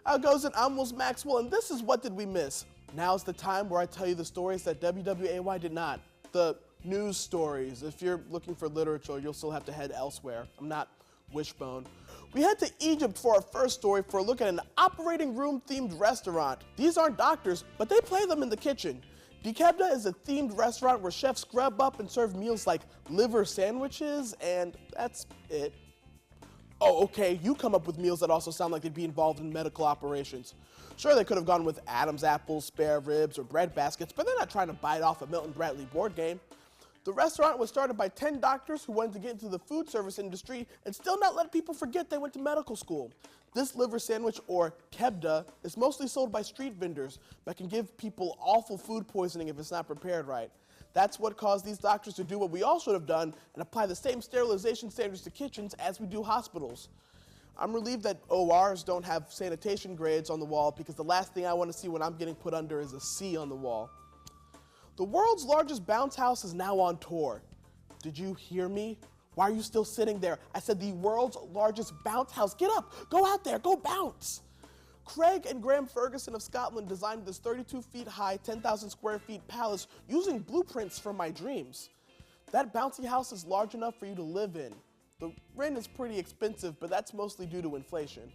How goes it? I'm Wills Maxwell, and this is What Did We Miss? Now's the time where I tell you the stories that WWAY did not. The news stories. If you're looking for literature, you'll still have to head elsewhere. I'm not Wishbone. We head to Egypt for our first story for a look at an operating room themed restaurant. These aren't doctors, but they play them in the kitchen. Dikebda is a themed restaurant where chefs scrub up and serve meals like liver sandwiches, and that's it. Oh, okay, you come up with meals that also sound like they'd be involved in medical operations. Sure, they could have gone with Adam's apples, spare ribs, or bread baskets, but they're not trying to bite off a Milton Bradley board game. The restaurant was started by 10 doctors who wanted to get into the food service industry and still not let people forget they went to medical school. This liver sandwich, or kebda, is mostly sold by street vendors, but can give people awful food poisoning if it's not prepared right. That's what caused these doctors to do what we all should have done and apply the same sterilization standards to kitchens as we do hospitals. I'm relieved that ORs don't have sanitation grades on the wall because the last thing I want to see when I'm getting put under is a C on the wall. The world's largest bounce house is now on tour. Did you hear me? Why are you still sitting there? I said the world's largest bounce house. Get up, go out there, go bounce. Craig and Graham Ferguson of Scotland designed this 32 feet high, 10,000 square feet palace using blueprints from my dreams. That bouncy house is large enough for you to live in. The rent is pretty expensive, but that's mostly due to inflation.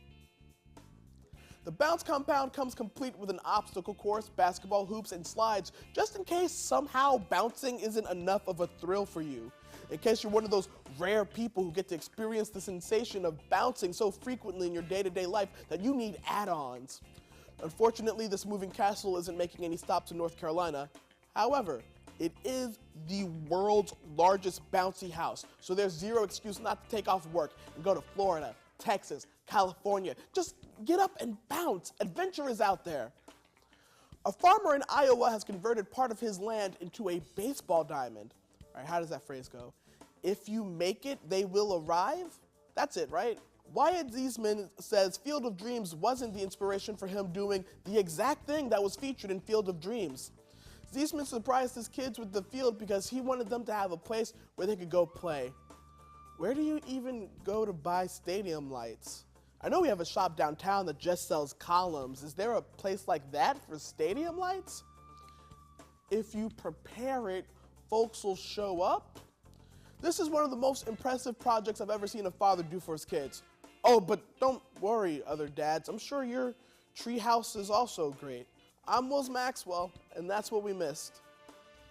The bounce compound comes complete with an obstacle course, basketball hoops, and slides, just in case somehow bouncing isn't enough of a thrill for you. In case you're one of those rare people who get to experience the sensation of bouncing so frequently in your day-to-day life that you need add-ons. Unfortunately, this moving castle isn't making any stops in North Carolina. However, it is the world's largest bouncy house, so there's zero excuse not to take off work and go to Florida, Texas, California. Just get up and bounce. Adventure is out there. A farmer in Iowa has converted part of his land into a baseball diamond. All right, how does that phrase go? If you make it, they will arrive? That's it, right? Wyatt Ziesman says Field of Dreams wasn't the inspiration for him doing the exact thing that was featured in Field of Dreams. Ziesman surprised his kids with the field because he wanted them to have a place where they could go play. Where do you even go to buy stadium lights? I know we have a shop downtown that just sells columns. Is there a place like that for stadium lights? If you prepare it, folks will show up. This is one of the most impressive projects I've ever seen a father do for his kids. Oh, but don't worry, other dads. I'm sure your treehouse is also great. I'm Wills Maxwell, and that's what we missed.